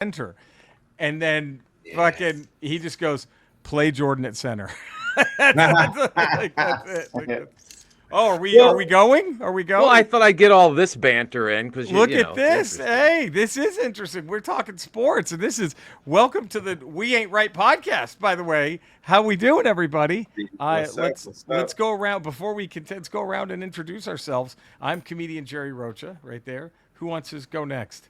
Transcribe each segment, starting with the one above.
center. And then fucking Yes. he just goes, play Jordan at center. That's it. Oh, are we Well, going? Are we Well, I going? thought I'd get all this banter in because Look at it's this. interesting. Hey, this is interesting. We're talking sports, and this is welcome to the We Ain't Right podcast. By the way, how we doing, everybody? what's up? What's Let's up? go around before let's go around and introduce ourselves. I'm comedian Jerry Rocha, right there. Who wants to go next?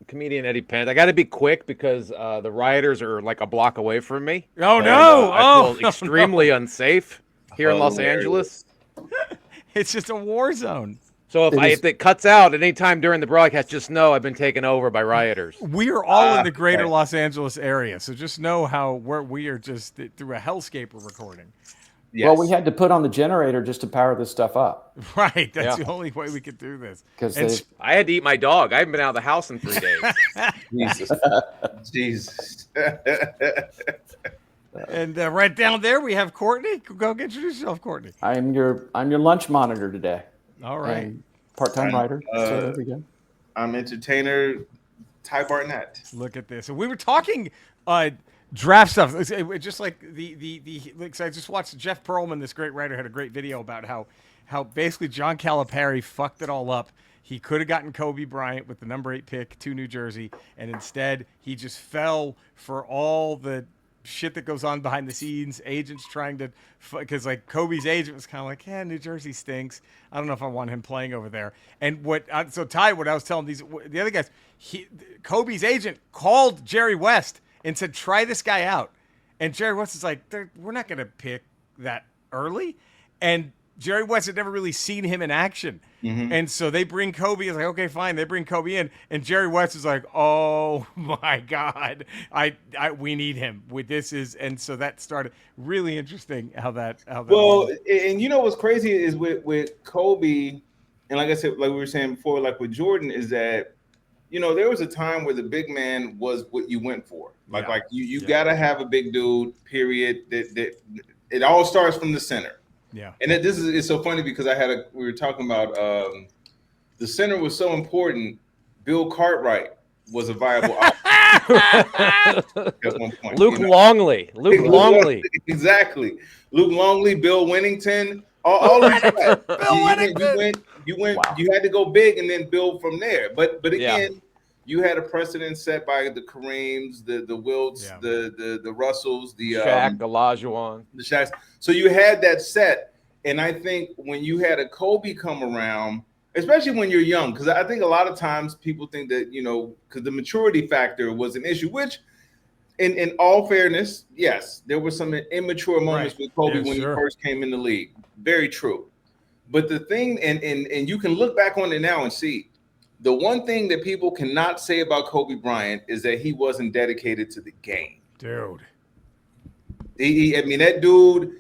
Comedian Eddie Pence. I got to be quick because the rioters are like a block away from me, Oh and no! I feel Oh no! extremely unsafe here in Los Angeles. Hilarious. It's just a war zone. So It is. if it cuts out at any time during the broadcast, just know I've been taken over by rioters. We are all in the greater Okay. Los Angeles area, so just know how we are just through a hellscape we're recording. Yes. Well, we had to put on the generator just to power this stuff up Right, that's Yeah. the only way we could do this. because And I had to eat my dog. I haven't been out of the house in 3 days. Jesus. Jesus. And right down there we have Courtney. Go introduce yourself, Courtney. I'm your lunch monitor today. All right. And part-time writer. So there we go. I'm entertainer Ty Barnett. Look at this. And we were talking draft stuff. Just like like I just watched Jeff Pearlman, this great writer, had a great video about how basically John Calipari fucked it all up. He could have gotten Kobe Bryant with the number 8 pick to New Jersey, and instead he just fell for all the shit that goes on behind the scenes. Agents trying to, because like Kobe's agent was kind of like, yeah, New Jersey stinks. I don't know if I want him playing over there. And so Ty, what I was telling the other guys, Kobe's agent called Jerry West and said, try this guy out. And Jerry West is like, we're not going to pick that early. And Jerry West had never really seen him in action. And so they bring Kobe. It's like, okay, fine. They bring Kobe in. And Jerry West is like, oh my God, we need him. And so that started really interesting how that. Well, and you know what's crazy is with Kobe, and like I said, like we were saying before, like with Jordan, is that there was a time where the big man was what you went for. Like you gotta have a big dude. Period. That it all starts from the center. Yeah. And it's so funny because we were talking about the center was so important. Bill Cartwright was a viable option at one point. Luke Longley. Exactly. Luke Longley, Bill Winnington, all of that. You went. Wow. You had to go big and then build from there. But Yeah. again, you had a precedent set by the Kareems, the Wilts, the Russells, the Shaq, Olajuwon. the Shaqs. So you had that set, and I think when you had a Kobe come around, especially when you're young, because I think a lot of times people think that because the maturity factor was an issue, which, in all fairness, yes, there were some immature moments with Kobe when he first came in the league. Very true. But the thing, and you can look back on it now and see, the one thing that people cannot say about Kobe Bryant is that he wasn't dedicated to the game. Dude. I mean, that dude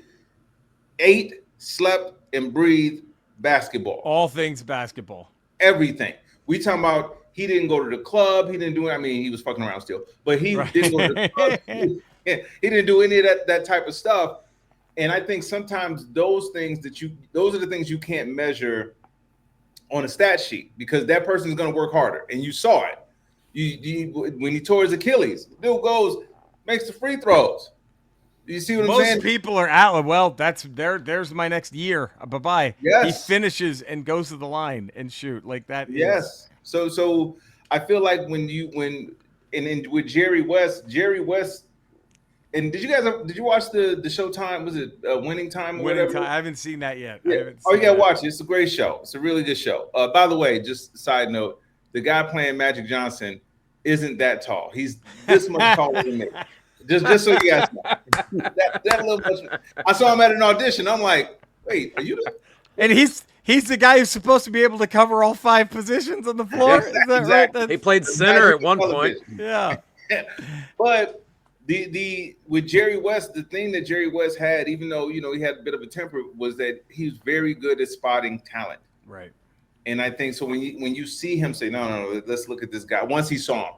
ate, slept, and breathed basketball. All things basketball. Everything. We talking about he didn't go to the club. He didn't do it. I mean, he was fucking around still, but he didn't go to the club. He didn't do any of that type of stuff. And I think sometimes those are the things you can't measure on a stat sheet because that person is going to work harder. And you saw it. When he tore his Achilles, dude goes, makes the free throws. You see what I'm saying? Most people are out. Well, there's my next year. Bye-bye. Yes. He finishes and goes to the line and shoot like that. Yes. So I feel like when with Jerry West, and did you watch the Showtime? Was it Winning Time or Winning whatever? Time. I haven't seen that yet. Yeah. That. Watch it. It's a great show. It's a really good show. By the way, just a side note, the guy playing Magic Johnson isn't that tall. He's this much taller than me. Just so you guys know. that little much. I saw him at an audition. I'm like, wait, are you the And he's the guy who's supposed to be able to cover all 5 positions on the floor. Is that Exactly. right? He played center at one point. Yeah. But the with Jerry West, the thing that Jerry West had, even though he had a bit of a temper, was that he was very good at spotting talent. Right. And I think so when you see him say, no, let's look at this guy. Once he saw him.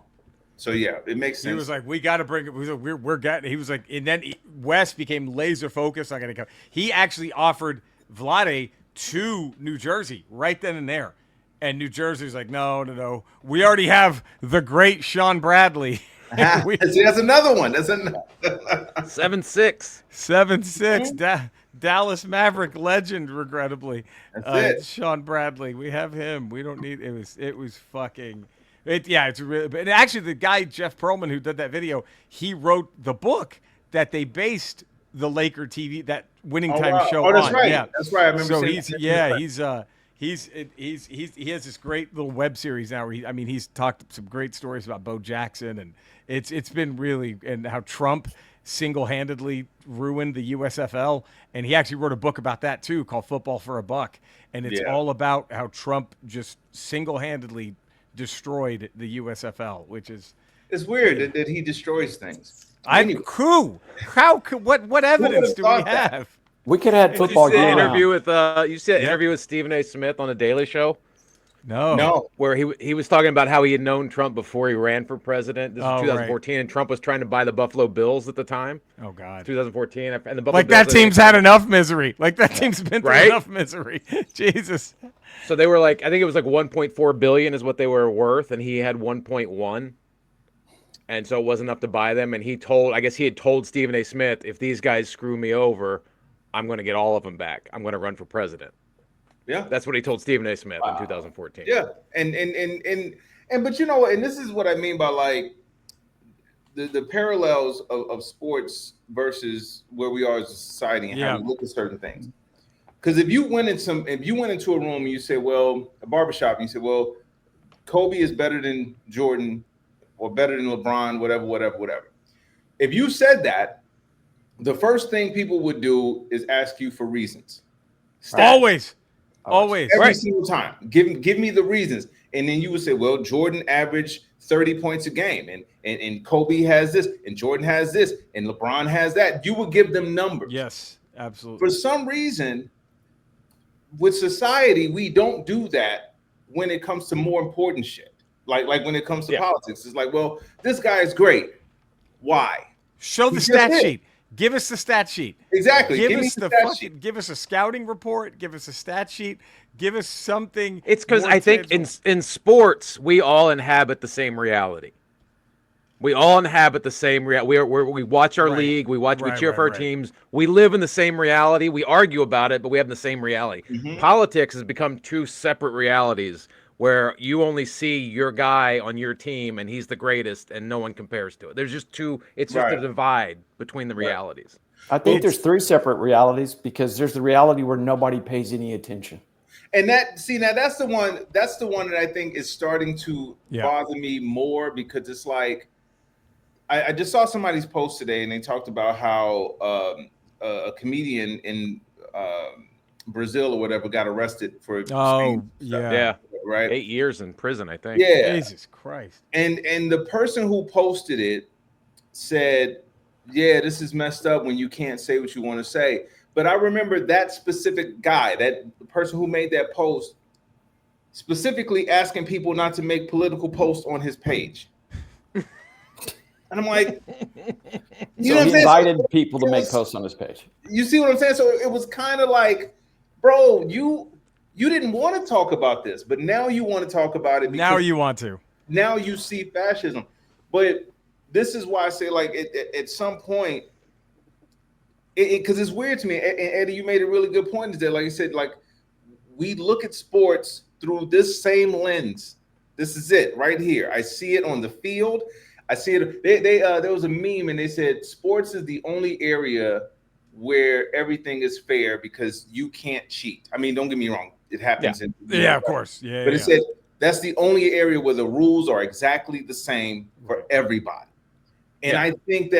So yeah, it makes sense. He was like, we got to bring it. We're getting. He was like, and then West became laser focused. I'm gonna come. He actually offered Vlade to New Jersey right then and there, And New Jersey's like, no. We already have the great Sean Bradley. See, that's another one. That's another. 7-6. 7-6. Dallas Maverick legend, regrettably. That's it. Sean Bradley. We have him. We don't need it was fucking it's really, but actually the guy Jeff Pearlman who did that video, he wrote the book that they based the Laker TV, that Winning Time show that's on. right. Yeah. That's right. I remember so seeing he has this great little web series now where he's talked some great stories about Bo Jackson, and it's been really, and how Trump single-handedly ruined the USFL, and he actually wrote a book about that too called Football for a Buck, and it's all about how Trump just single-handedly destroyed the USFL, which is it's weird that he destroys things. What evidence do we have? That? We could have had football You see year an round. interview with you see an interview with Stephen A. Smith on the Daily Show, No. where he was talking about how he had known Trump before he ran for president. This was 2014, and Trump was trying to buy the Buffalo Bills at the time. Oh God. 2014, and the Buffalo Like Bills, that team's had enough misery. Like that team's been through Right? enough misery. Jesus. So they were like, I think it was like 1.4 billion is what they were worth, and he had 1.1. And so it wasn't enough to buy them. And he had told Stephen A. Smith, if these guys screw me over, I'm going to get all of them back. I'm going to run for president. Yeah. That's what he told Stephen A. Smith in 2014. Yeah. And but you know what, and this is what I mean by like the parallels of sports versus where we are as a society and how we look at certain things. Because if you went into a room and you say, well, a barbershop, and you say, well, Kobe is better than Jordan or better than LeBron, whatever. If you said that, the first thing people would do is ask you for reasons. Stats. Always. Every single time. Give me the reasons. And then you would say, well, Jordan averaged 30 points a game, and Kobe has this, and Jordan has this, and LeBron has that. You would give them numbers. Yes, absolutely. For some reason, with society, we don't do that when it comes to more important shit. Like when it comes to politics. It's like, well, this guy is great. Why? Show the stat sheet. Give us the stat sheet. Exactly. Give us the fucking. Give us a scouting report. Give us a stat sheet. Give us something. It's because I think in sports we all inhabit the same reality. We all inhabit the same reality. We watch our league. We cheer for our teams. We live in the same reality. We argue about it, but we have the same reality. Mm-hmm. Politics has become two separate realities, where you only see your guy on your team and he's the greatest and no one compares to it. There's just it's just a divide between the realities. I think there's three separate realities, because there's the reality where nobody pays any attention. And that's the one that I think is starting to bother me more, because it's like, I just saw somebody's post today and they talked about how a comedian in Brazil or whatever got arrested for right, 8 years in prison, I think. Jesus Christ. And the person who posted it said, this is messed up when you can't say what you want to say. But I remember that specific guy, that person who made that post, specifically asking people not to make political posts on his page. And I'm like, he invited people to make posts on his page. You see what I'm saying? So it was kind of like, bro, you didn't want to talk about this, but now you want to talk about it. Now you want to. Now you see fascism. But this is why I say, like, at some point, because it's weird to me. And Eddie, you made a really good point today. Like you said, like, we look at sports through this same lens. This is it right here. I see it on the field. I see it. There was a meme and they said sports is the only area where everything is fair because you can't cheat. I mean, don't get me wrong. It happens. Of course. Yeah. But it said that's the only area where the rules are exactly the same for everybody. And I think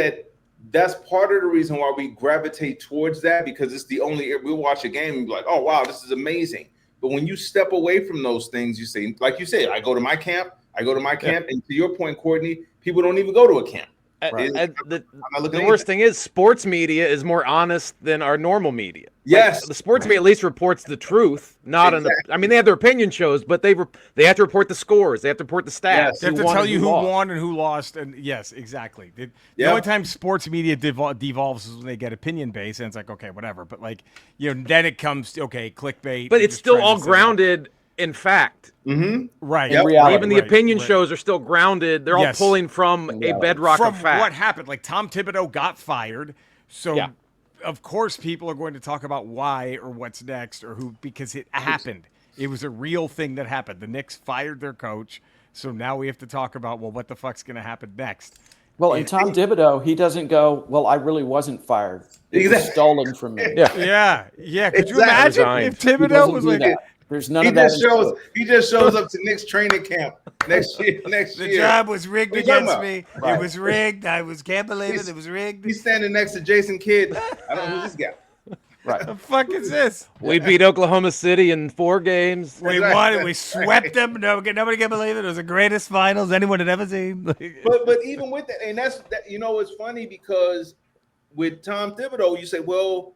that's part of the reason why we gravitate towards that, because it's the only, we'll watch a game and be like, oh, wow, this is amazing. But when you step away from those things, you say, like you said, I go to my camp. And to your point, Courtney, people don't even go to a camp. Right. The worst thing is sports media is more honest than our normal media. Yes. Like, the sports media at least reports the truth, not I mean, they have their opinion shows, but they have to report the scores. They have to report the stats. Yes. They have to tell you who won and who lost. And yes, exactly. The only time sports media devolves is when they get opinion based, and it's like, okay, whatever. But like, then it comes, okay, clickbait. But it's still all grounded in fact. Right. In reality. Even the opinion shows are still grounded. They're all pulling from a bedrock from of fact. what happened. Like Tom Thibodeau got fired, so of course people are going to talk about why or what's next or who, because it happened. It was a real thing that happened. The Knicks fired their coach, so now we have to talk about, well, what the fuck's going to happen next? Well, and Tom Thibodeau, he doesn't go, well, I really wasn't fired. It was stolen from me. Yeah. Could you imagine if Thibodeau was like that. There's none of that. He just shows up to Knicks training camp next year. The job was rigged against me. Right. It was rigged. Can't believe it. It was rigged. He's standing next to Jason Kidd. I don't know who this guy. Right. The fuck is this? We beat Oklahoma City in 4 games. We won it. We swept them. Nobody can believe it. It was the greatest finals anyone had ever seen. but even with that, and that's that. It's funny because with Tom Thibodeau, you say, well,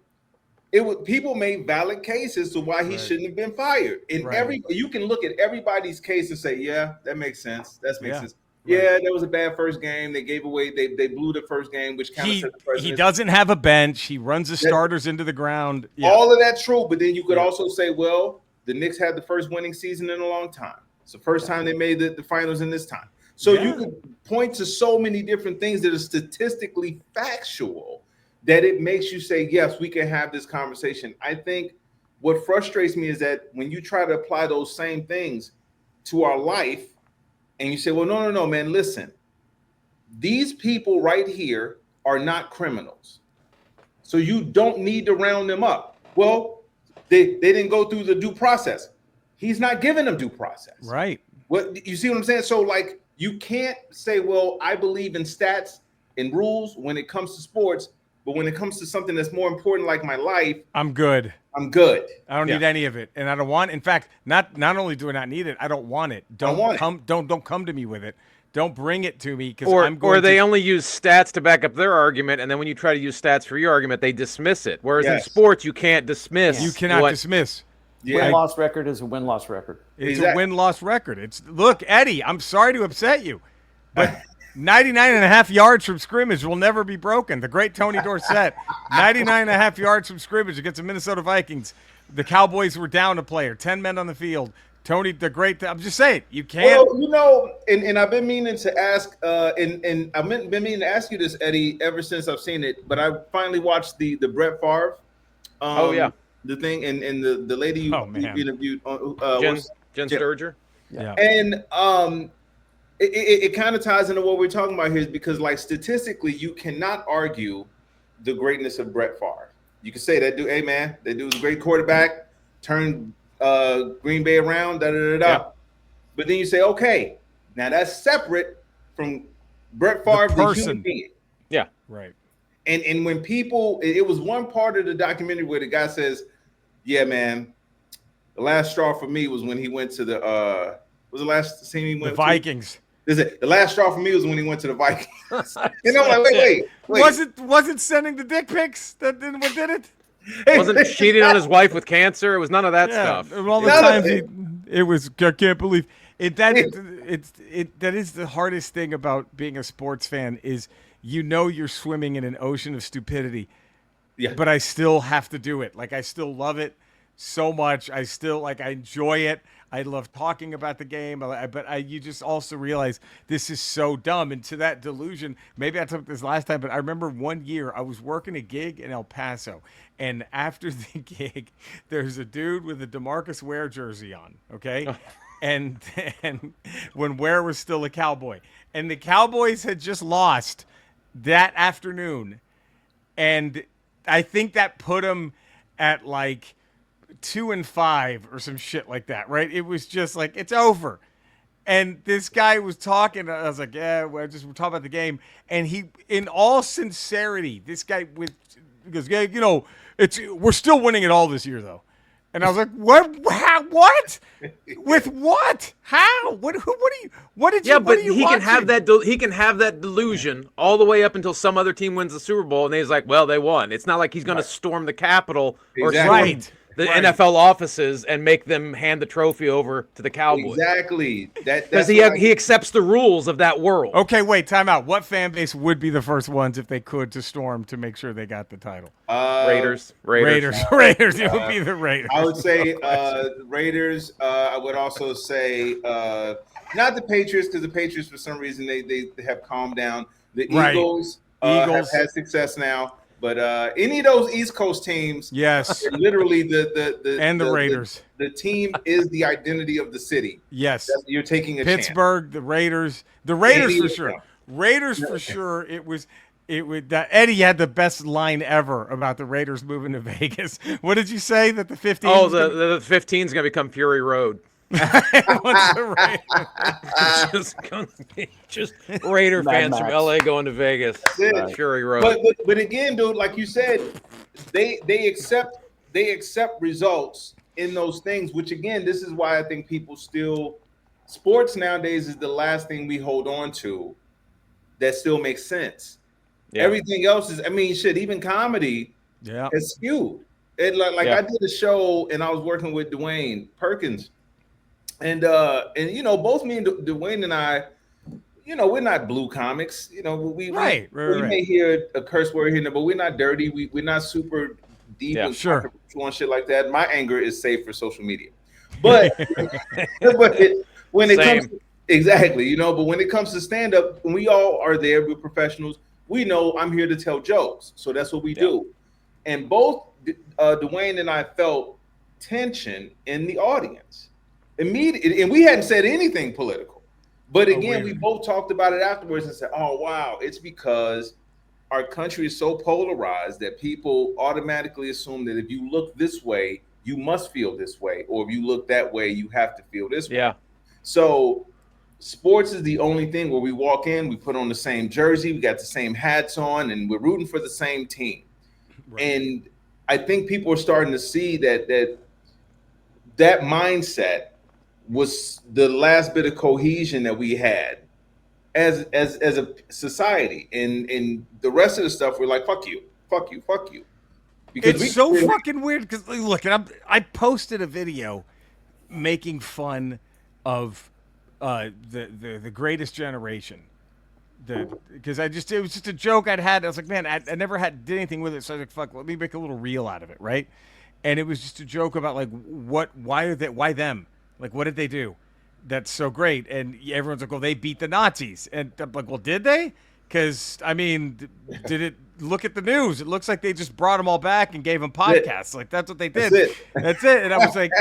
people made valid cases to why he shouldn't have been fired. And you can look at everybody's case and say, yeah, that makes sense. That makes sense. Yeah, there was a bad first game. They gave away. They blew the first game, which kind of set the precedent. He doesn't have a bench. He runs the starters into the ground. Yeah. All of that true, but then you could also say, well, the Knicks had the first winning season in a long time. It's the first time they made the finals in this time. So you could point to so many different things that are statistically factual that it makes you say, yes, we can have this conversation. I think what frustrates me is that when you try to apply those same things to our life, and you say, well, no, man, listen. These people right here are not criminals. So you don't need to round them up. Well, they didn't go through the due process. He's not giving them due process. Right. What you see what I'm saying? So like you can't say, well, I believe in stats and rules when it comes to sports, but when it comes to something that's more important like my life, I'm good. I'm good. I don't need any of it, and I don't want. In fact, not only do I not need it, I don't want it. Don't come to me with it. Don't bring it to me because I'm going. Or they only use stats to back up their argument, and then when you try to use stats for your argument, they dismiss it. Whereas in sports, you can't dismiss. You cannot dismiss. Win-loss record is a win-loss record. It's a win-loss record. Look, Eddie, I'm sorry to upset you, but 99.5 yards from scrimmage will never be broken. The great Tony Dorsett, 99.5 yards from scrimmage against the Minnesota Vikings. The Cowboys were down a player, 10 men on the field. Tony, the great. I'm just saying, you can't. Well, and I've been meaning to ask, and I've been meaning to ask you this, Eddie, ever since I've seen it. But I finally watched the Brett Favre. The thing, and the lady you interviewed, Jen Sturger. Yeah. And it kind of ties into what we're talking about here, is because like statistically, you cannot argue the greatness of Brett Favre. You can say that dude, hey man, that dude was a great quarterback, turned Green Bay around, But then you say, okay, now that's separate from Brett Favre, the human being. Yeah, right. And when people, it was one part of the documentary where the guy says, yeah, man, the last straw for me was when he went to the was the last team he went to? The Vikings. The last straw for me was when he went to the Vikings. And I'm like, wait. Wasn't sending the dick pics that did it? Wasn't cheating on his wife with cancer. It was none of that stuff. All the times it was. I can't believe it. That is the hardest thing about being a sports fan is you're swimming in an ocean of stupidity. Yeah. But I still have to do it. Like I still love it so much. I enjoy it. I love talking about the game, but you just also realize this is so dumb. And to that delusion, maybe I took this last time, but I remember one year I was working a gig in El Paso, and after the gig, there's a dude with a DeMarcus Ware jersey on, okay? and when Ware was still a Cowboy. And the Cowboys had just lost that afternoon, and I think that put him at like 2-5 or some shit like that, right? It was just like, it's over. And this guy was talking. I was like, we're talking about the game. And he, in all sincerity, this guy goes, we're still winning it all this year, though. And I was like, what? How, what? With what? How? What did you? Yeah, but he can have that. He can have that delusion all the way up until some other team wins the Super Bowl, and he's like, well, they won. It's not like he's going to storm the Capitol or the NFL offices and make them hand the trophy over to the Cowboys. Exactly. Because he accepts the rules of that world. Okay, wait, time out. What fan base would be the first ones if they could to storm to make sure they got the title? Raiders. Raiders. It would be the Raiders. I would say Raiders. I would also say not the Patriots, because the Patriots for some reason they have calmed down. The Eagles have had success now. But any of those East Coast teams, yes, literally the Raiders. The team is the identity of the city. Yes, you're taking a Pittsburgh, chance. the Raiders for sure. Raiders for sure. It would. Eddie had the best line ever about the Raiders moving to Vegas. What did you say that the 15? Oh, the 15 is going to become Fury Road. just Raider fans from LA going to Vegas. Fury Road. But again, dude, like you said, they accept results in those things, which again, this is why I think people still sports nowadays is the last thing we hold on to that still makes sense. Yeah. Everything else is, I mean, shit, even comedy is skewed. I did a show and I was working with Dwayne Perkins. And both me and Dwayne and I, we're not blue comics. We may hear a curse word here, but we're not dirty. We're not super deep and controversial and shit like that. My anger is safe for social media. But when it comes to, but when it comes to stand up, when we all are there, we're professionals. We know I'm here to tell jokes, so that's what we do. And both Dwayne and I felt tension in the audience. Immediately, and we hadn't said anything political, but again, we both talked about it afterwards and said, "Oh wow, it's because our country is so polarized that people automatically assume that if you look this way, you must feel this way, or if you look that way, you have to feel this way." So, sports is the only thing where we walk in, we put on the same jersey, we got the same hats on, and we're rooting for the same team. Right. And I think people are starting to see that mindset was the last bit of cohesion that we had as a society, and the rest of the stuff we're like, fuck you. Because it's so fucking weird. Because look, I posted a video making fun of the Greatest Generation. Because it was just a joke I'd had. I was like, man, I never did anything with it, so I was like, fuck, let me make a little reel out of it, right? And it was just a joke about like why them? Like, what did they do? That's so great. And everyone's like, well, they beat the Nazis. And I'm like, well, did they? Because, I mean, did it look at the news? It looks like they just brought them all back and gave them podcasts. Like, that's what they did. That's it. And I was like,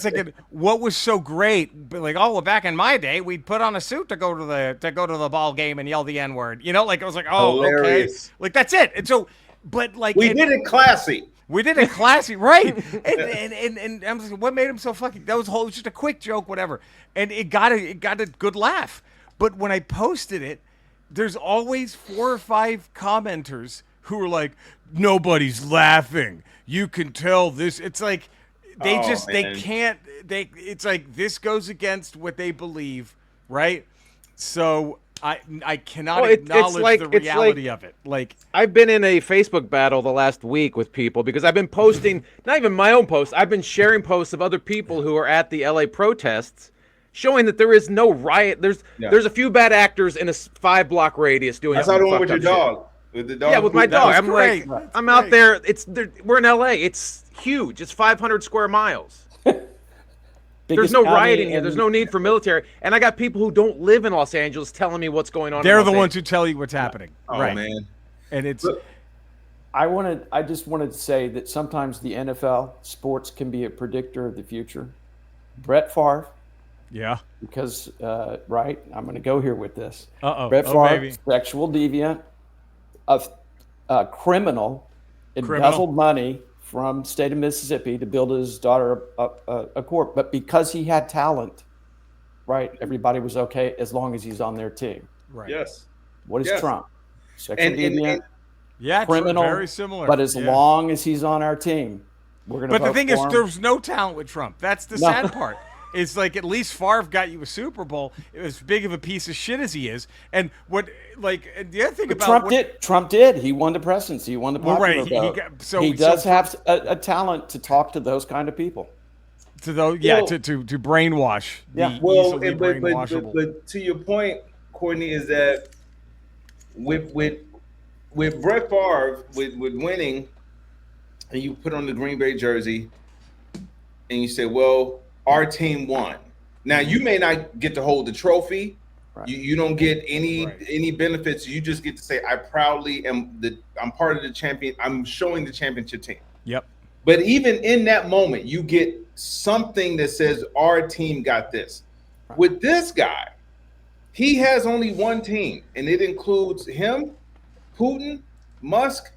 thinking, what was so great? But like, oh, well, back in my day, we'd put on a suit to go to the ball game and yell the N-word. Like, I was like, oh, hilarious. Okay. Like, that's it. And so, but like. We did it classy. We did it classy, right? And I'm like, what made him so fucking? That was just a quick joke, whatever. And it got a good laugh. But when I posted it, there's always 4 or 5 commenters who are like, nobody's laughing. You can tell this. It's like they can't. It's like this goes against what they believe, right? So. I cannot acknowledge the reality of it. Like, I've been in a Facebook battle the last week with people because I've been posting, not even my own posts, I've been sharing posts of other people who are at the LA protests, showing that there is no riot. There's a few bad actors in a 5-block radius doing. I saw the one with your dog. With the dog. Yeah, with my dog. I'm great. I'm out there. We're in LA. It's huge. It's 500 square miles. There's no rioting here. There's no need for military. And I got people who don't live in Los Angeles telling me what's going on. They're the ones who tell you what's happening. Oh, right, man. And it's. I just wanted to say that sometimes the NFL sports can be a predictor of the future. Brett Favre. Yeah. Because I'm going to go here with this. Brett Favre, sexual deviant, a criminal, embezzled money from state of Mississippi to build his daughter a court. But because he had talent, right, everybody was okay as long as he's on their team. Right. Yes. What is Trump? Sexual deviant, criminal, very similar. But as long as he's on our team, we're going to vote But the thing for is, him. there's no talent with Trump. That's the sad part. It's like at least Favre got you a Super Bowl. As big of a piece of shit as he is, and what like the other thing But about Trump did. He won the presidency. He won the popular vote. He does have a talent to talk to those kind of people. To those, to brainwash. Yeah. Well, but to your point, Courtney, is that with Brett Favre with winning, and you put on the Green Bay jersey, and you say, "Well, our team won." Now you may not get to hold the trophy. Right. You don't get any benefits. You just get to say, "I proudly I'm part of the champion. I'm showing the championship team." Yep. But even in that moment, you get something that says our team got this. Right. With this guy, he has only one team, and it includes him, Putin, Musk,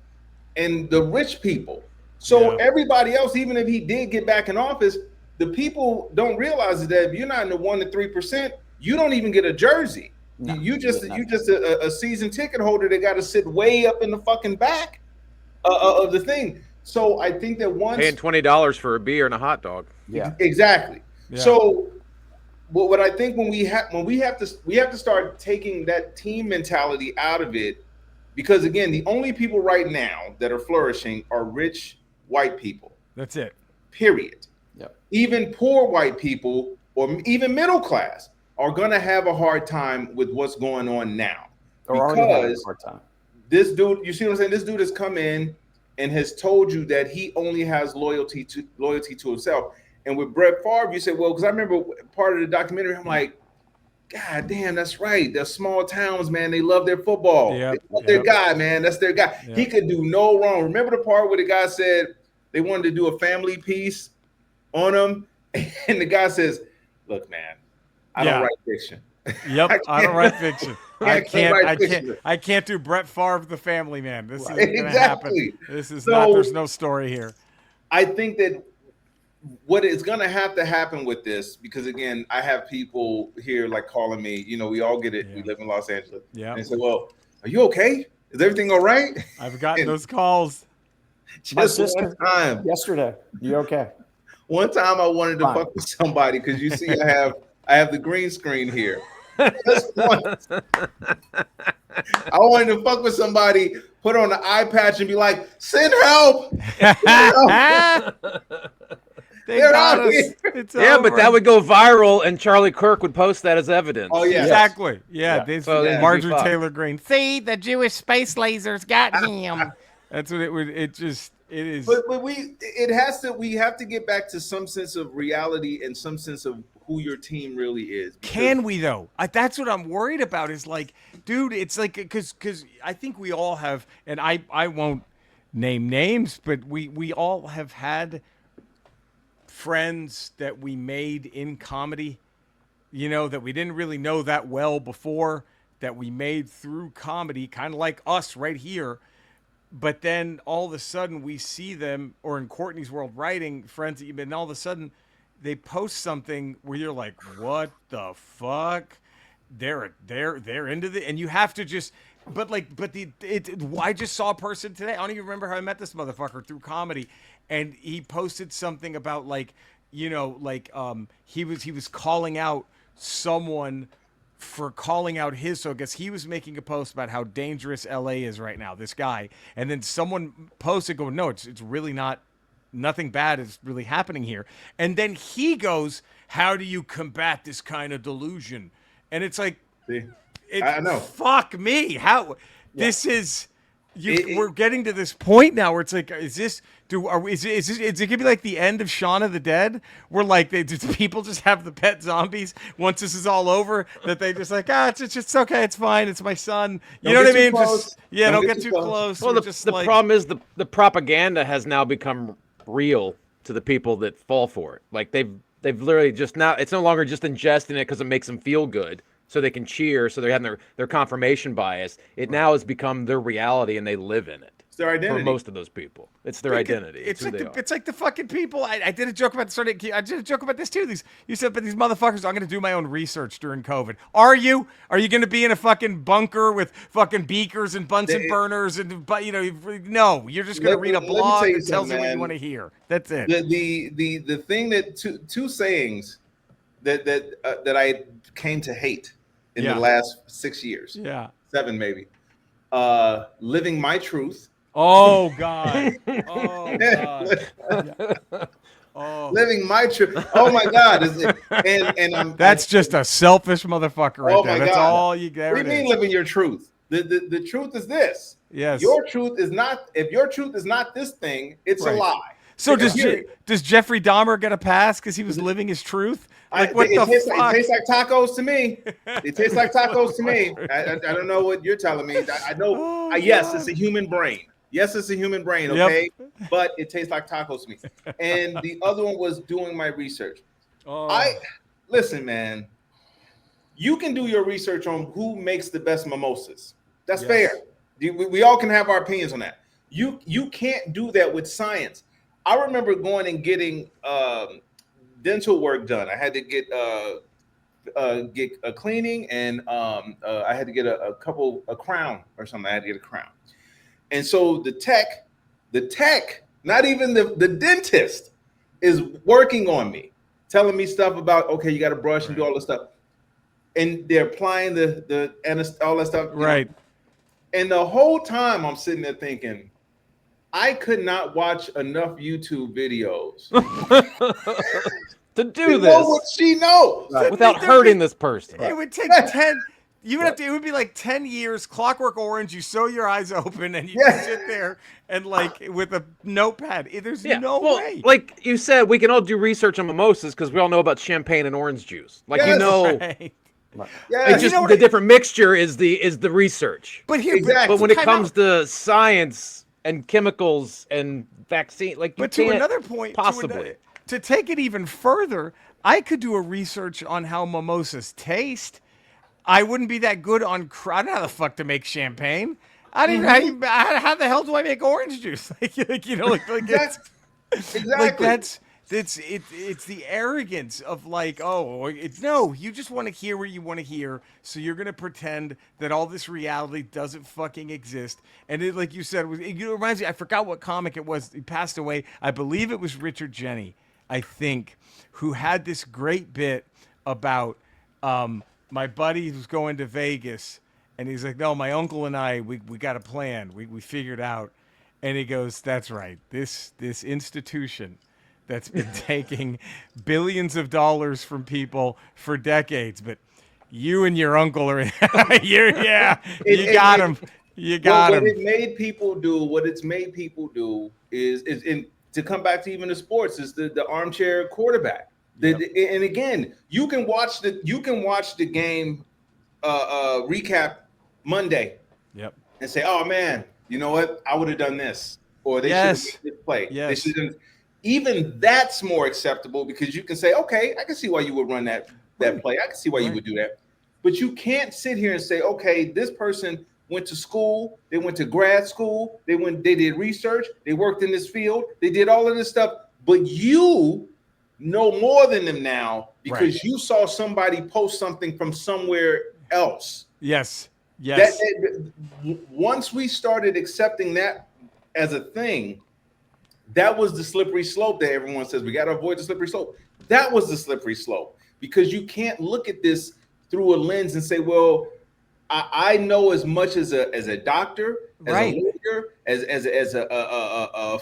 and the rich people. So everybody else, even if he did get back in office, the people don't realize that if you're not in the 1% to 3%, you don't even get a jersey. No, you just a season ticket holder that got to sit way up in the fucking back of the thing. So I think that once paying $20 for a beer and a hot dog. Yeah, exactly. Yeah. So what I think when we have to start taking that team mentality out of it, because again, the only people right now that are flourishing are rich white people. That's it. Period. Yep. Even poor white people or even middle class are going to have a hard time with what's going on now. Because this dude, you see what I'm saying? This dude has come in and has told you that he only has loyalty to himself. And with Brett Favre, you said, well, because I remember part of the documentary, I'm like, God damn, that's right. They're small towns, man. They love their football. Yep. They love their guy, man. That's their guy. Yep. He could do no wrong. Remember the part where the guy said they wanted to do a family piece on him? And the guy says, look, man, I don't write fiction. Yep, I don't write fiction. I can't do Brett Favre the family man. This isn't gonna happen. This is not. There's no story here. I think that what is going to happen with this, because again, I have people here like calling me. You know, we all get it. Yeah. We live in Los Angeles. Yeah. And they say, "Well, are you okay? Is everything all right?" I've gotten those calls. Just one time yesterday. You okay? One time I wanted to fuck with somebody because you see, I have the green screen here. Just once. I wanted to fuck with somebody, put on the eye patch and be like, send help. They're out here. Yeah, but that would go viral and Charlie Kirk would post that as evidence. Oh, yeah. Exactly. Yeah. Marjorie Taylor Greene. See, the Jewish space lasers got him. That's what it would. It is. But we have to get back to some sense of reality and some sense of who your team really is. Can we though? That's what I'm worried about. Is like, dude, it's like because I think we all have, and I won't name names, but we all have had friends that we made in comedy, you know, that we didn't really know that well before, that we made through comedy, kind of like us right here. But then all of a sudden we see them, or in Courtney's world, writing friends that you've been, and all of a sudden they post something where you're like, what the fuck? They're into the, and you have to just, I just saw a person today. I don't even remember how I met this motherfucker through comedy. And he posted something about like, you know, like he was calling out someone for calling out his. So I guess he was making a post about how dangerous LA is right now, this guy. And then someone posted going, no, it's really not, nothing bad is really happening here. And then he goes, how do you combat this kind of delusion? And it's like, I know. Fuck me. How this is. We're getting to this point now where it's like, is it gonna be like the end of Shaun of the Dead, where like do people just have the pet zombies once this is all over, that they just like, it's okay, it's fine, it's my son. You know what I mean? Just don't get too close. Well, the problem is the propaganda has now become real to the people that fall for it. Like they've literally just now, it's no longer just ingesting it because it makes them feel good, so they can cheer, so they're having their confirmation bias. It now has become their reality, and they live in it. It's their identity. For most of those people, it's their identity. It's like the fucking people. I did a joke about I did a joke about this too. You said, but these motherfuckers, I'm going to do my own research during COVID. Are you going to be in a fucking bunker with fucking beakers and Bunsen burners and no? You're just going to read a blog that tells you what you want to hear. That's it. The thing that two sayings that I came to hate in the last 6 years. Yeah. 7 maybe. Living My Truth. Oh God. Oh God. Yeah. Oh. Living My Truth. Oh my God. That's just a selfish motherfucker right there. My That's God. all you got. What do you mean living your truth? The truth is this. Yes. Your truth is not, if your truth is not this thing, it's a lie. So does Jeffrey Dahmer get a pass because he was living his truth? Like what the fuck? It tastes like tacos to me. It tastes like tacos to me. I don't know what you're telling me. I know. Yes, it's a human brain. Yes, it's a human brain. Okay, but it tastes like tacos to me. And the other one was doing my research. Listen, man. You can do your research on who makes the best mimosas. That's fair. We all can have our opinions on that. You can't do that with science. I remember going and getting dental work done. I had to get a cleaning, and I had to get a crown or something. I had to get a crown. And so the tech, not even the dentist, is working on me, telling me stuff about, okay, you got to brush and do all this stuff. And they're applying all that stuff. Right. And the whole time I'm sitting there thinking, I could not watch enough YouTube videos to do this. Know what she knows without hurting this person. It would take 10. You would have to. It would be like 10 years. Clockwork Orange. You sew your eyes open and you just sit there and like with a notepad. There's no way. Like you said, we can all do research on mimosas because we all know about champagne and orange juice. Like it's just the different mixture is the research. But here, but when it comes to science and chemicals and vaccine, like you to another point, possibly to take it even further, I could do a research on how mimosas taste. I wouldn't be that good on. I don't know how the fuck to make champagne. I didn't. How the hell do I make orange juice? Exactly. Like it's the arrogance of like, you just want to hear what you want to hear, so you're gonna pretend that all this reality doesn't fucking exist. And it, like you said, it reminds me. I forgot what comic it was. He passed away. I believe it was Richard Jenny, I think, who had this great bit about my buddy who's going to Vegas, and he's like, no, my uncle and I, we got a plan. We figured out, and he goes, that's right. This institution that's been taking billions of dollars from people for decades, but you and your uncle are, you got him. You got him. What it's made people do is to come back to even the sports is the armchair quarterback. And again, you can watch the game recap Monday. Yep. And say, oh man, you know what? I would have done this, or they should have made this play. Yes. They should have. Even that's more acceptable because you can say, okay, I can see why you would run that play. I can see why you would do that. But you can't sit here and say, okay, this person went to school, they went to grad school, they did research, they worked in this field, they did all of this stuff, but you know more than them now because you saw somebody post something from somewhere else. Yes. Once we started accepting that as a thing, that was the slippery slope that everyone says we got to avoid the slippery slope. That was the slippery slope because you can't look at this through a lens and say, well, I know as much as a doctor, as a lawyer, as a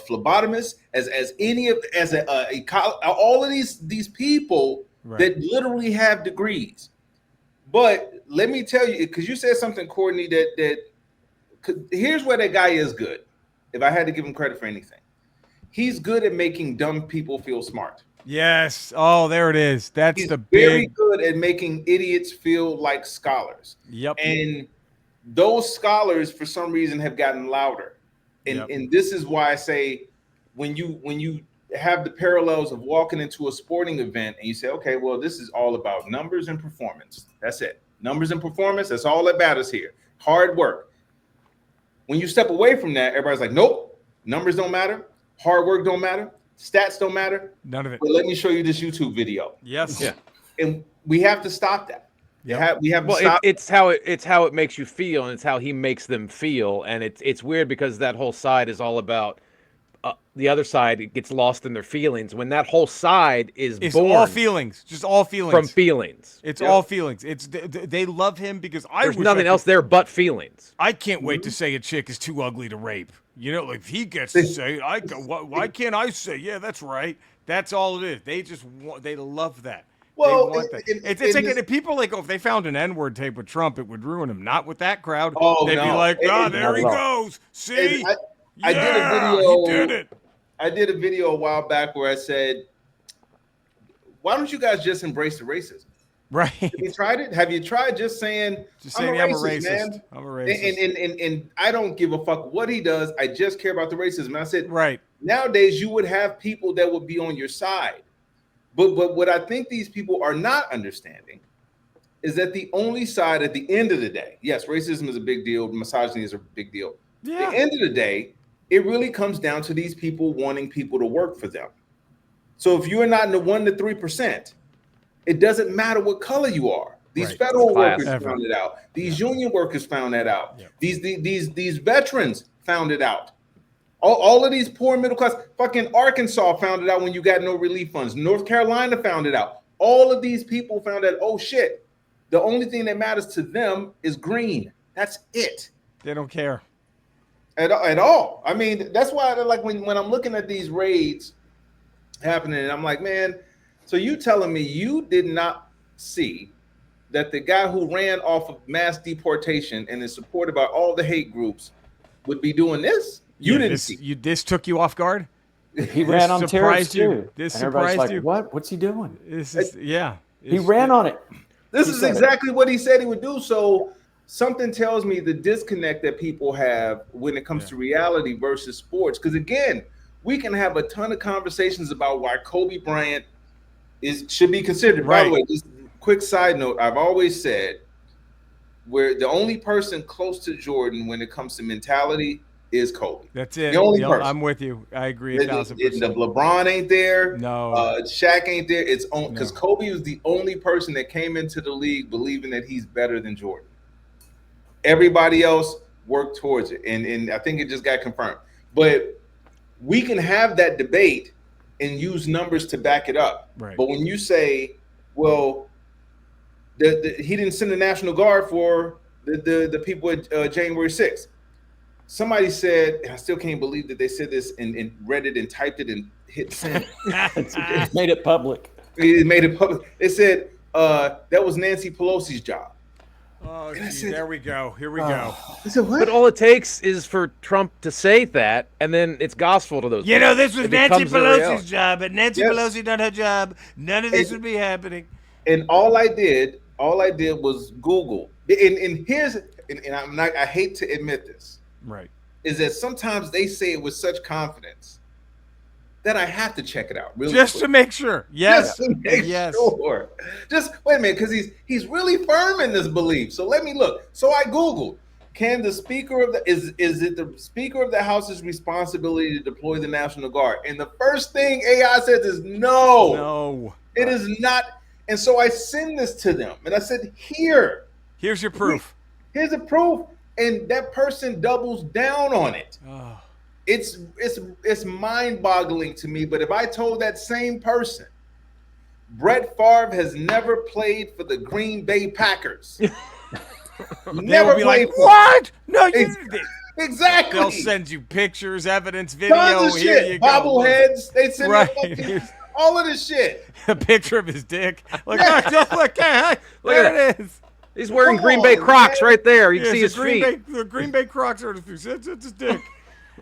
phlebotomist, all of these people that literally have degrees. But let me tell you, because you said something, Courtney, that here's where that guy is good. If I had to give him credit for anything, he's good at making dumb people feel smart. Yes. Oh, there it is. He's very good at making idiots feel like scholars. Yep. And those scholars, for some reason, have gotten louder. And this is why I say, when you have the parallels of walking into a sporting event and you say, okay, well, this is all about numbers and performance. That's it. Numbers and performance. That's all that matters here. Hard work. When you step away from that, everybody's like, nope, numbers don't matter. Hard work don't matter. Stats don't matter. None of it. But let me show you this YouTube video. Yes. Yeah. And we have to stop that. We have to stop. It's how it makes you feel, and it's how he makes them feel, and it's weird because that whole side is all about the other side gets lost in their feelings when that whole side is It's born all feelings, just all feelings from feelings. It's all feelings. It's they love him because There's nothing else there but feelings. I can't wait to say a chick is too ugly to rape. You know, like if he gets to say, why can't I say? Yeah, that's right. That's all it is. They love that. Well, they want that. It's like if people like, if they found an N-word tape with Trump, it would ruin him. Not with that crowd. Oh, They'd be no. like, there he goes. See, I did a video. He did it. I did a video a while back where I said, "Why don't you guys just embrace the racism?" Right. Have you tried it? Have you tried just saying, I'm a racist, man. I'm a racist. And I don't give a fuck what he does. I just care about the racism. And I said, right. Nowadays, you would have people that would be on your side. But what I think these people are not understanding is that the only side at the end of the day, yes, racism is a big deal. Misogyny is a big deal. Yeah. At the end of the day, it really comes down to these people wanting people to work for them. So if you're not in the 1 to 3%, it doesn't matter what color you are. These federal workers found it out. These union workers found that out. These veterans found it out. All of these poor middle class, fucking Arkansas found it out when you got no relief funds. North Carolina found it out. All of these people found out, oh shit, the only thing that matters to them is green. That's it. They don't care. At all. I mean, that's why like when I'm looking at these raids happening, and I'm like, man, so you telling me you did not see that the guy who ran off of mass deportation and is supported by all the hate groups would be doing this? You didn't see. This took you off guard? He ran on terrorists too. This and everybody's surprised like, you? what? What's he doing? He ran on it. This is exactly what he said he would do. So something tells me the disconnect that people have when it comes to reality versus sports. Because again, we can have a ton of conversations about why Kobe Bryant should be considered. By the way, just quick side note, I've always said where the only person close to Jordan when it comes to mentality is Kobe. That's it. The only person. I'm with you. I agree 1,000%. The LeBron ain't there. No. Shaq ain't there. It's on because Kobe was the only person that came into the league believing that he's better than Jordan. Everybody else worked towards it, and I think it just got confirmed. But we can have that debate and use numbers to back it up. Right. But when you say, well, he didn't send the National Guard for the people at January 6th. Somebody said, and I still can't believe that they said this and read it and typed it and hit send. It made it public. It made it public. It said that was Nancy Pelosi's job. Oh, geez, there we go. Here we go. I said, what? But all it takes is for Trump to say that, and then it's gospel to those. You know, this was Nancy Pelosi's job, job, but Nancy Pelosi done her job. None of this would be happening. And all I did was Google. And here's, and I hate to admit this. Right. Is that sometimes they say it with such confidence that I have to check it out really just quick. To make sure. Yes. Just to make sure. Just wait a minute, because he's really firm in this belief. So let me look. So I Googled, can the speaker of the is it the Speaker of the House's responsibility to deploy the National Guard? And the first thing AI says is no. No. It is not. And so I send this to them and I said, here's your proof. Here's the proof. And that person doubles down on it. Oh. It's mind-boggling to me. But if I told that same person, Brett Favre has never played for the Green Bay Packers. Never played. Like, what? No, you exactly. They'll send you pictures, evidence, video. Tons of Here shit. you go. Bobbleheads. They send you all of this shit. A picture of his dick. Like, look at it is. He's wearing Green Bay Crocs right there. You can see his feet. The Green Bay Crocs are his feet. It's his dick.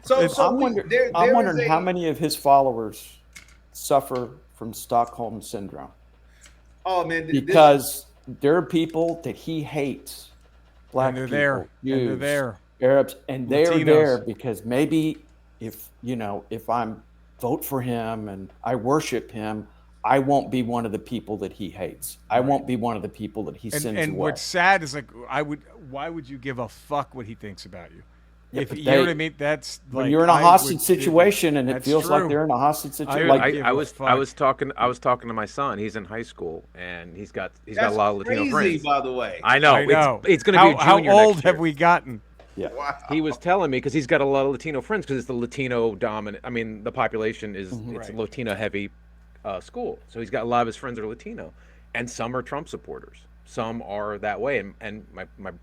I'm wondering how many of his followers suffer from Stockholm syndrome. Oh man, because there are people that he hates, black people, Jews, Arabs, and they're there because maybe if I'm vote for him and I worship him, I won't be one of the people that he hates. I won't be one of the people that he sends away. And what's sad is why would you give a fuck what he thinks about you? Yeah, if you know what I mean, that's like when you're in a hostage situation and it feels like they're in a hostage situation. I was talking to my son. He's in high school and he's got a lot of Latino friends. By the way, I know. It's going to be a junior. How old next year. have we gotten? Yeah. Wow. He was telling me because he's got a lot of Latino friends because it's the Latino dominant. I mean, the population is it's a Latino heavy school, so he's got a lot of his friends are Latino, and some are Trump supporters. Some are that way, and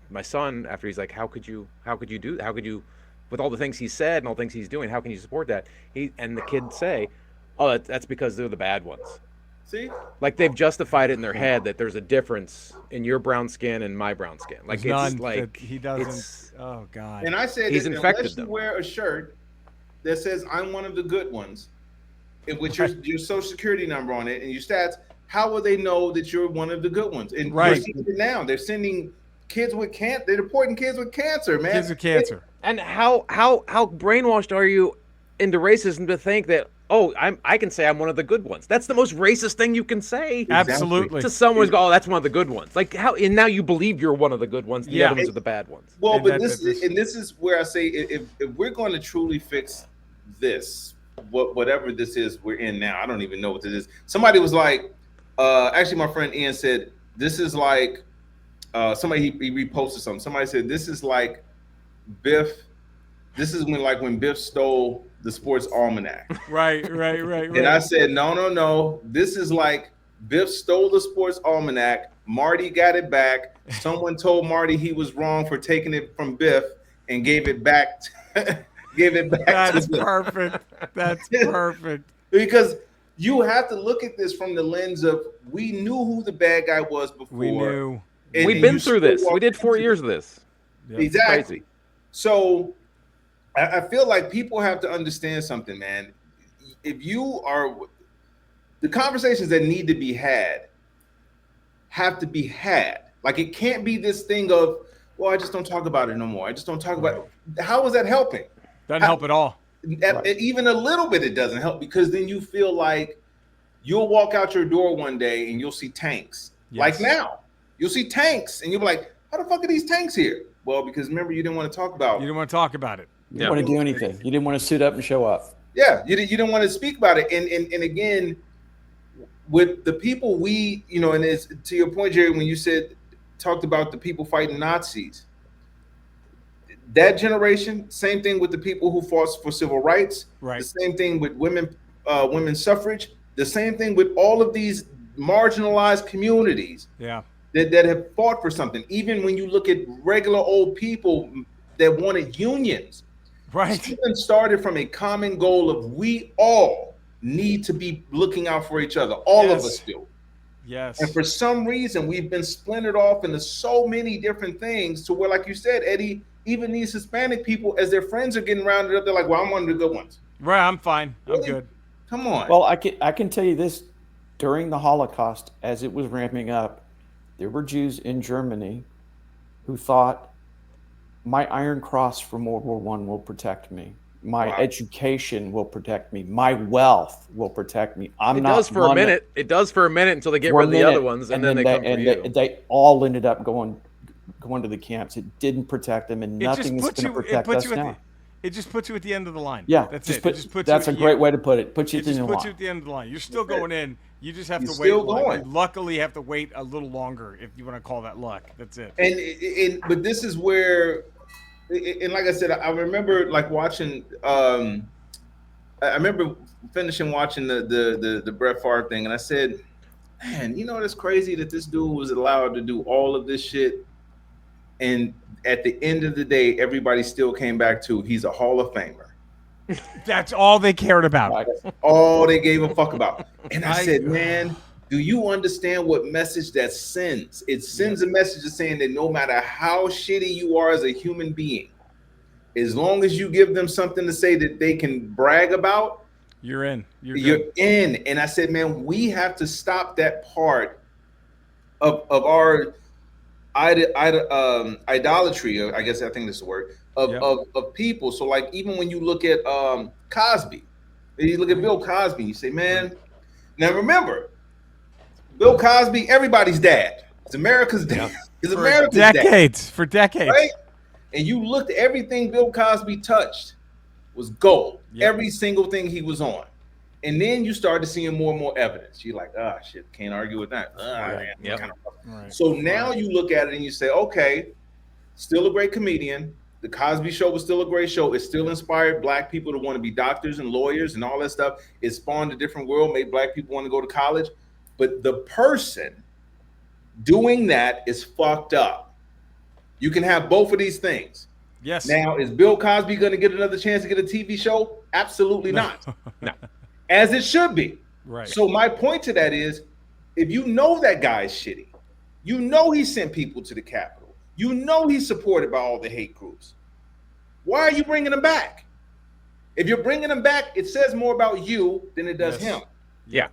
my son, after he's like, how could you do, how could you, with all the things he said and all the things he's doing, how can you support that? And the kids say, oh, that's because they're the bad ones. See, like they've justified it in their head that there's a difference in your brown skin and my brown skin. Like There's it's none like that he doesn't. Oh God. and I said, He's that infected unless you them. wear a shirt that says "I'm one of the good ones," and with your social security number on it and your stats, how will they know that you're one of the good ones? And Right. you're seeing it now. They're sending kids with cancer. They're deporting kids with cancer, man. Kids with cancer. And how brainwashed are you into racism to think that I can say I'm one of the good ones? That's the most racist thing you can say. Absolutely. To someone who's go, oh, that's one of the good ones. Like how? And now you believe you're one of the good ones. The other ones are the bad ones. Well, And but this is where I say if we're going to truly fix this, whatever this is we're in now, I don't even know what this is. Somebody was like, actually, my friend Ian said this is like somebody he reposted something. Somebody said this is like Biff. This is when Biff stole the sports almanac. Right. And I said, no. This is like Biff stole the sports almanac. Marty got it back. Someone told Marty he was wrong for taking it from Biff and gave it back. That's perfect. That's perfect. Because you have to look at this from the lens of we knew who the bad guy was before. We knew. We've been through this. We did 4 years of this. Yep. Exactly. Crazy. So I feel like people have to understand something, man. If you are the conversations that need to be had have to be had. Like it can't be this thing of, well, I just don't talk about it no more. I just don't talk about it. How is that helping? Doesn't help at all. Even a little bit, it doesn't help because then you feel like you'll walk out your door one day and you'll see tanks. Yes. Like now, you'll see tanks and you'll be like, how the fuck are these tanks here? Well, because remember, you didn't want to talk about You didn't want to talk about it. You didn't want to do anything. You didn't want to suit up and show up. Yeah, you didn't want to speak about it. And again, with the people we, and it's to your point, Jerry, when you talked about the people fighting Nazis, that generation, same thing with the people who fought for civil rights, Right. the same thing with women's suffrage, the same thing with all of these marginalized communities Yeah. that have fought for something. Even when you look at regular old people that wanted unions, Right. Stephen started from a common goal of we all need to be looking out for each other. All of us do. Yes. And for some reason, we've been splintered off into so many different things to where, like you said, Eddie, even these Hispanic people, as their friends are getting rounded up, they're like, well, I'm one of the good ones. Right. I'm fine. Really? I'm good. Come on. Well, I can tell you this: during the Holocaust, as it was ramping up, there were Jews in Germany who thought, "My Iron Cross from World War I will protect me. My education will protect me. My wealth will protect me." It does for a minute. It does for a minute until they get rid of the other ones, and then they come for you. They all ended up going to the camps. It didn't protect them, and nothing is going to protect us now. It just puts you at the end of the line. Yeah, That's just it. put, It just puts that's you, a great way to put it. Puts you It at the just end of the puts you line. at the end of the line. You're still going in. You just have You're to wait. still going. You luckily have to wait a little longer if you want to call that luck. That's it. But this is where, and like I said, I remember like watching. I remember finishing watching the Brett Favre thing, and I said, "Man, it's crazy that this dude was allowed to do all of this shit, and at the end of the day, everybody still came back to he's a Hall of Famer." That's all they cared about. All they gave a fuck about. And I said, man, do you understand what message that sends? It sends a message of saying that no matter how shitty you are as a human being, as long as you give them something to say that they can brag about, You're in. you're in. And I said, man, we have to stop that part of our idolatry. I guess I think that's the word of people. So like even when you look at Cosby, you look at Bill Cosby, you say, man. Now remember, Bill Cosby, everybody's dad. It's America's dad. It's America's dad. For decades. Right? And you looked at everything Bill Cosby touched was gold. Yep. Every single thing he was on. And then you started seeing more and more evidence. You're like, shit, can't argue with that. Right. Yep. So now you look at it and you say, okay, still a great comedian, The Cosby Show was still a great show. It still inspired black people to want to be doctors and lawyers and all that stuff. It spawned a different world, made black people want to go to college. But the person doing that is fucked up. You can have both of these things. Yes. Now, is Bill Cosby going to get another chance to get a TV show? Absolutely not. No. As it should be. Right. So my point to that is, if you know that guy's shitty, you know he sent people to the Capitol, you know he's supported by all the hate groups, why are you bringing him back? If you're bringing him back, it says more about you than it does him. Yeah,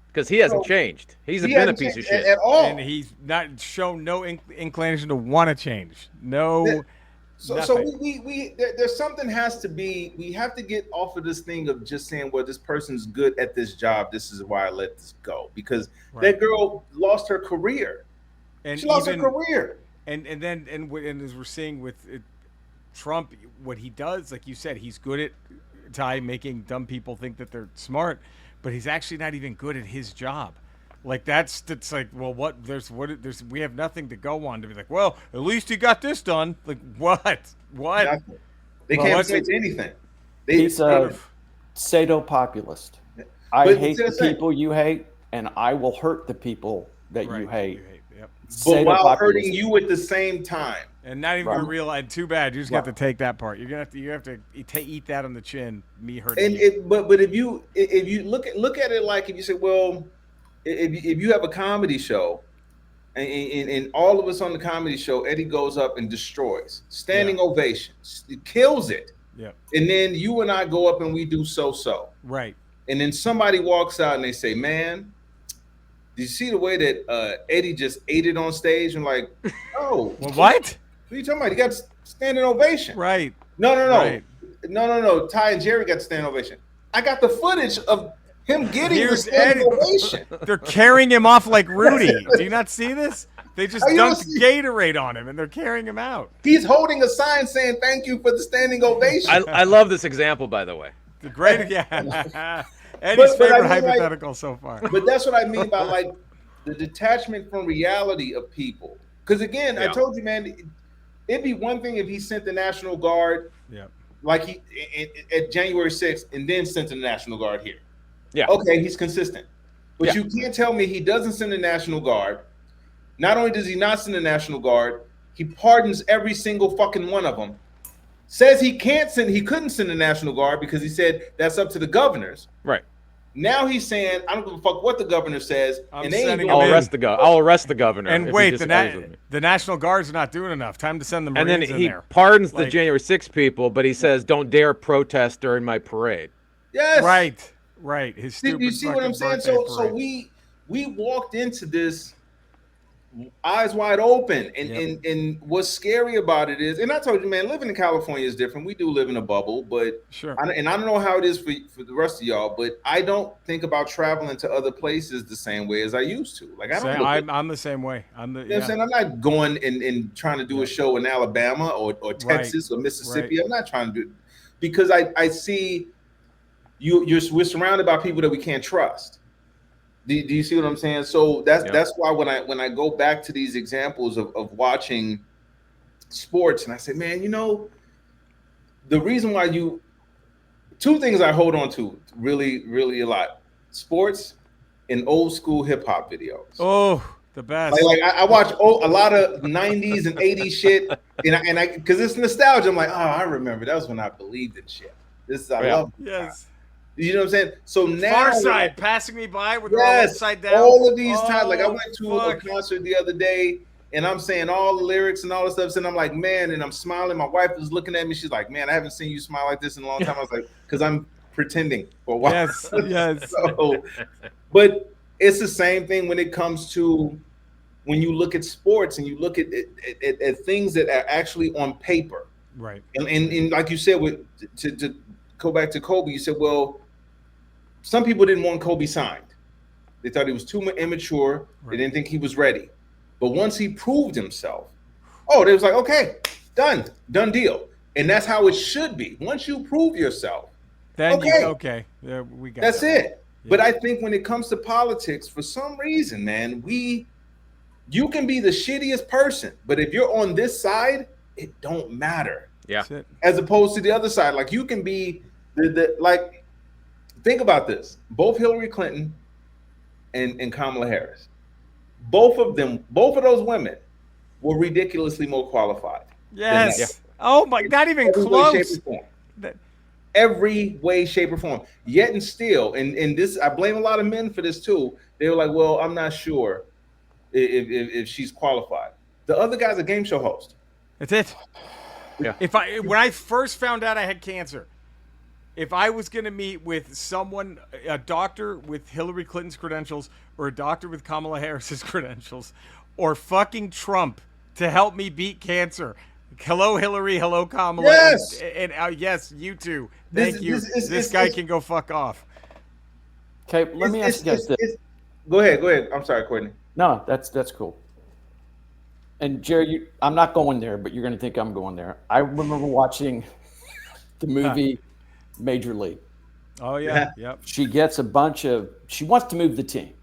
because he hasn't changed. He been a piece of shit at all, and he's not shown no inclination to want to change. No. So there's something has to be. We have to get off of this thing of just saying, well, this person's good at this job, this is why I let this go, because that girl lost her career. And she lost her career. And as we're seeing with Trump, what he does, like you said, he's good at making dumb people think that they're smart, but he's actually not even good at his job. Like that's like, well, we have nothing to go on to be like, well, at least he got this done. Like what? Exactly. They can't say anything. He's a pseudo populist. I hate the people you hate, and I will hurt the people that you hate. Yep. But while hurting you at the same time. And not even gonna realize. Too bad. You just have to take that part. You're gonna have to eat that on the chin. Me hurting. And but if you look at it like, if you say, well, if you have a comedy show, and all of us on the comedy show, Eddie goes up and destroys, standing ovations, kills it. Yeah. And then you and I go up and we do so. Right. And then somebody walks out and they say, man, did you see the way that Eddie just ate it on stage? And like, oh, well, what? What are you talking about? He got standing ovation. Right. No. Right. No. Ty and Jerry got the standing ovation. I got the footage of him getting the standing ovation. They're carrying him off like Rudy. Do you not see this? They just dumped Gatorade on him and they're carrying him out. He's holding a sign saying thank you for the standing ovation. I love this example, by the way. The great, Eddie's favorite hypothetical so far. But that's what I mean by like the detachment from reality of people. Because again, I told you, man, it'd be one thing if he sent the National Guard, like he at January 6th, and then sent the National Guard here. Yeah. Okay, he's consistent. But you can't tell me he doesn't send the National Guard. Not only does he not send the National Guard, he pardons every single fucking one of them. Says he couldn't send the National Guard because he said that's up to the governors. Right. Now he's saying, I don't give a fuck what the governor says. I'll arrest the governor. And wait, the National Guard's not doing enough. Time to send the Marines in there. And then he pardons the January 6th people, but he says, don't dare protest during my parade. Yes. Right. His stupid. You see what I'm saying? So we walked into this eyes wide open, and what's scary about it is, and I told you, man, living in California is different. We do live in a bubble, but I don't know how it is for the rest of y'all, but I don't think about traveling to other places the same way as I used to. Like I'm the same way. I'm not going and trying to do a show in Alabama or Texas or Mississippi. I'm not trying to do it because I see we're surrounded by people that we can't trust. Do you see what I'm saying? So that's why when I go back to these examples of watching sports, and I say, man, the reason why two things I hold on to really, really a lot: sports and old school hip hop videos. Oh, the best. Like I watch a lot of 90s and 80s shit, and I because it's nostalgia. I'm like, oh, I remember that was when I believed in shit. I love it. Yes. You know what I'm saying? So now Far Side passing me by with all upside down. All of these times, like I went to a concert the other day, and I'm saying all the lyrics and all the stuff, and I'm like, man, and I'm smiling. My wife is looking at me. She's like, man, I haven't seen you smile like this in a long time. I was like, because I'm pretending for a while. Yes. So, but it's the same thing when it comes to when you look at sports and you look at things that are actually on paper. Right. And like you said, to go back to Kobe, you said, well, some people didn't want Kobe signed. They thought he was too immature. Right. They didn't think he was ready. But once he proved himself, they was like, okay, done deal. And that's how it should be. Once you prove yourself, then yeah, we got that's that. it. Yeah. But I think when it comes to politics, for some reason, man, you can be the shittiest person, but if you're on this side, it don't matter. Yeah. That's it. As opposed to the other side. Like you can be like, think about this. Both Hillary Clinton and Kamala Harris, both of those women were ridiculously more qualified. Yes. Oh my, not even Every way, shape, close. or form. Every way, shape, or form. Yet and still, and this, I blame a lot of men for this too. They were like, "Well, I'm not sure if she's qualified." The other guy's a game show host. That's it. Yeah. When I first found out I had cancer, if I was going to meet with someone, a doctor with Hillary Clinton's credentials, or a doctor with Kamala Harris's credentials, or fucking Trump to help me beat cancer. Hello, Hillary. Hello, Kamala. Yes. And yes, you too. Thank you. This guy can go fuck off. Okay, let me ask you guys this. Go ahead. I'm sorry, Courtney. No, that's cool. And Jerry, I'm not going there, but you're going to think I'm going there. I remember watching the movie Major League. Oh yeah. Yep. She gets she wants to move the team,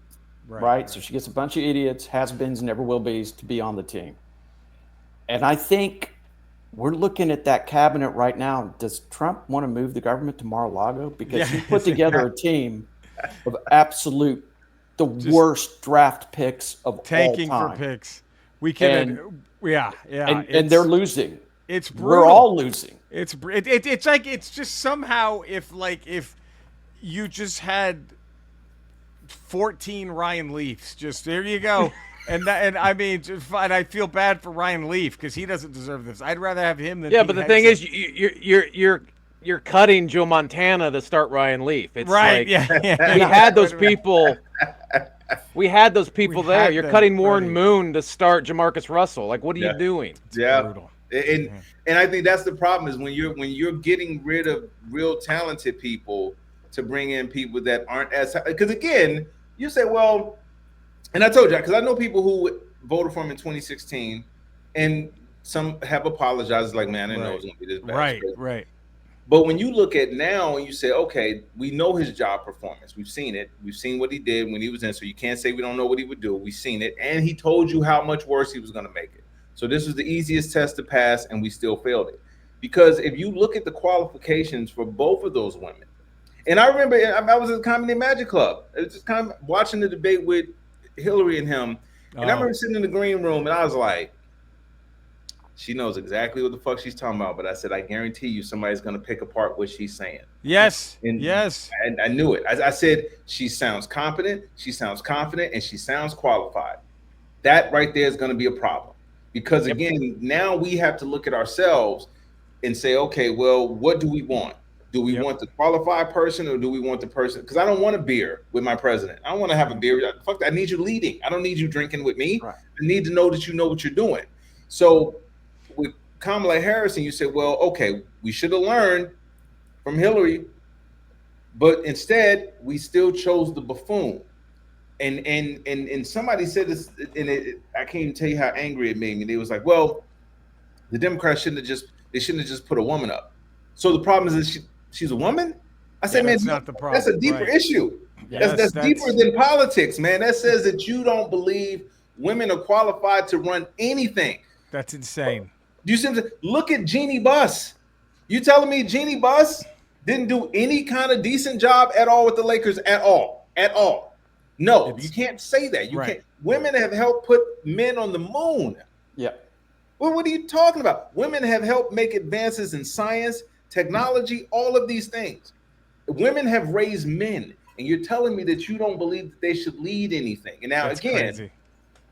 right? So she gets a bunch of idiots, has-beens, never will be's to be on the team. And I think we're looking at that cabinet right now. Does Trump want to move the government to Mar-a-Lago? Because he put together a team of the worst draft picks of tanking all time. for picks. We can, and they're losing. It's brutal. We're all losing. It's like it's just somehow if you just had 14 Ryan Leafs, just there you go. And I mean, and I feel bad for Ryan Leaf because he doesn't deserve this. I'd rather have him than but the thing is, you're cutting Joe Montana to start Ryan Leaf. It's right. Like, we had those people. We had those people there. You're cutting Warren Moon to start Jamarcus Russell. Like, what are you doing? Yeah. Brutal. And I think that's the problem is when you're getting rid of real talented people to bring in people that aren't as, because again, you say, well, and I told you, because I know people who voted for him in 2016 and some have apologized like, man, I didn't know it was going to be this bad. Right. But when you look at now and you say, okay, we know his job performance. We've seen it. We've seen what he did when he was in. So you can't say we don't know what he would do. We've seen it. And he told you how much worse he was going to make it. So this was the easiest test to pass, and we still failed it. Because if you look at the qualifications for both of those women, and I remember I was at the Comedy Magic Club. I was just kind of watching the debate with Hillary and him. And I remember sitting in the green room, and I was like, she knows exactly what the fuck she's talking about. But I said, I guarantee you somebody's going to pick apart what she's saying. Yes. And I knew it. I said, she sounds competent, she sounds confident, and she sounds qualified. That right there is going to be a problem. Because again, now we have to look at ourselves and say, okay, well, what do we want? Do we want the qualified person or do we want the person? Because I don't want a beer with my president. I don't want to have a beer. Fuck that. I need you leading. I don't need you drinking with me. Right. I need to know that you know what you're doing. So with Kamala Harris, and you say, well, okay, we should have learned from Hillary, but instead we still chose the buffoon. And somebody said this, and I can't even tell you how angry it made me. They was like, well, the Democrats shouldn't have just put a woman up. So the problem is that she's a woman? I said, man, that's not the problem. That's a deeper issue. Yes, that's deeper than politics, man. That says that you don't believe women are qualified to run anything. That's insane. Do you see? Look at Jeannie Buss. You telling me Jeannie Buss didn't do any kind of decent job at all with the Lakers at all? At all? No, you can't say that. You can't. Women have helped put men on the moon. Yeah. Well, what are you talking about? Women have helped make advances in science, technology, all of these things. Women have raised men, and you're telling me that you don't believe that they should lead anything. And now, that's again, crazy.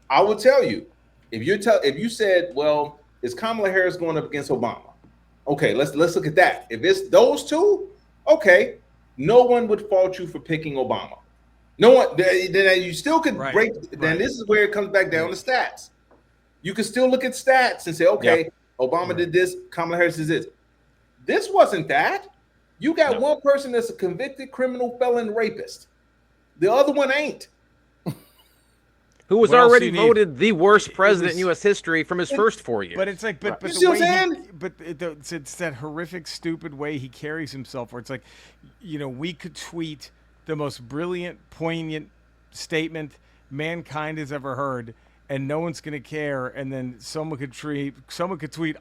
I will tell you, if you said, well, is Kamala Harris going up against Obama? Okay, let's look at that. If it's those two, okay, no one would fault you for picking Obama. No one. Then you still could break. Then this is where it comes back down to stats. You can still look at stats and say, okay, Obama did this, Kamala Harris did this. This wasn't that. You got one person that's a convicted criminal felon rapist. The other one ain't. Who was already voted the worst president in U.S. history from his first 4 years. But it's like, but you the see what way I'm saying? it's that horrific, stupid way he carries himself. Where it's like, we could tweet the most brilliant, poignant statement mankind has ever heard, and no one's gonna care. And then someone could tweet,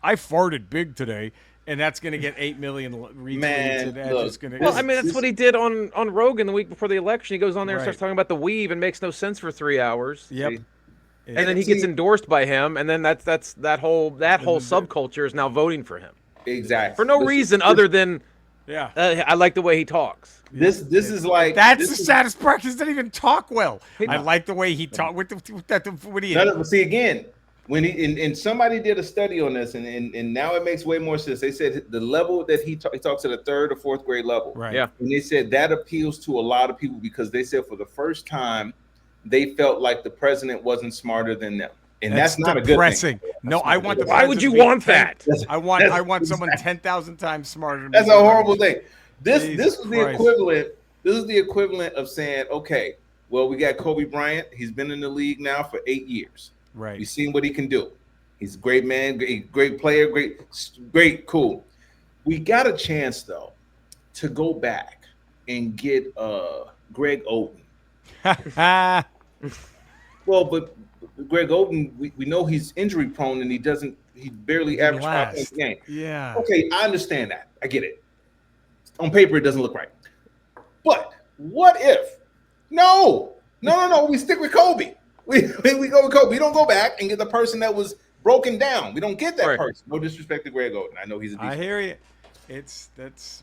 "I farted big today," and that's going to get 8 million retweets. Man, and look, just gonna, Well, I mean, that's what he did on Rogan the week before the election. He goes on there and starts Right. talking about the weave and makes no sense for 3 hours. Yep. See? And then he gets endorsed by him, and then that whole subculture is now voting for him Exactly. for no reason other than Yeah. I like the way he talks. This is like That's this the is- saddest part. He doesn't even talk well. He- I like the way he talk. What do you? None of, see again when he and somebody did a study on this and now it makes way more sense. They said the level that he talks at a 3rd or 4th grade level. Right. Yeah. And they said that appeals to a lot of people because they said for the first time they felt like the president wasn't smarter than them. And that's not depressing. a good thing. No, I want the. Why would president you to be want 10 that? I want someone 10,000 times smarter than me. That's a horrible thing. This Jesus is the Christ. equivalent. This is the equivalent of saying, okay, well, we got Kobe Bryant. He's been in the league now for 8 years. Right. You've seen what he can do. He's a great man, great player, great, cool. We got a chance though to go back and get Greg Oden. Well, but Greg Oden, we know he's injury prone and he barely averaged 5 points a game. Yeah. Okay, I understand that. I get it. On paper, it doesn't look right. But what if? No. We stick with Kobe. We go with Kobe. We don't go back and get the person that was broken down. We don't get that Right. person. No disrespect to Greg Oden. I know he's a decent. I hear you.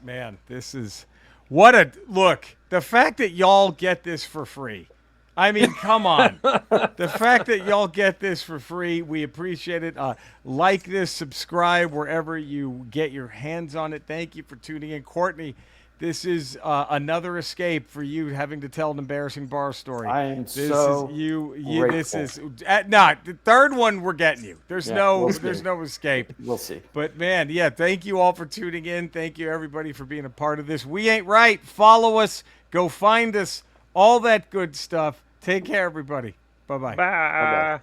Man, this is what a look. The fact that y'all get this for free. I mean, come on. The fact that y'all get this for free, we appreciate it. Like this, subscribe wherever you get your hands on it. Thank you for tuning in. Courtney, this is another escape for you having to tell an embarrassing bar story. I am This so is you. This grateful. is the third one we're getting you. There's Yeah, no we'll see. there's no escape. We'll see. But man, yeah, thank you all for tuning in. Thank you everybody for being a part of this. We Ain't Right. Follow us. Go find us. All that good stuff. Take care, everybody. Bye-bye. Bye.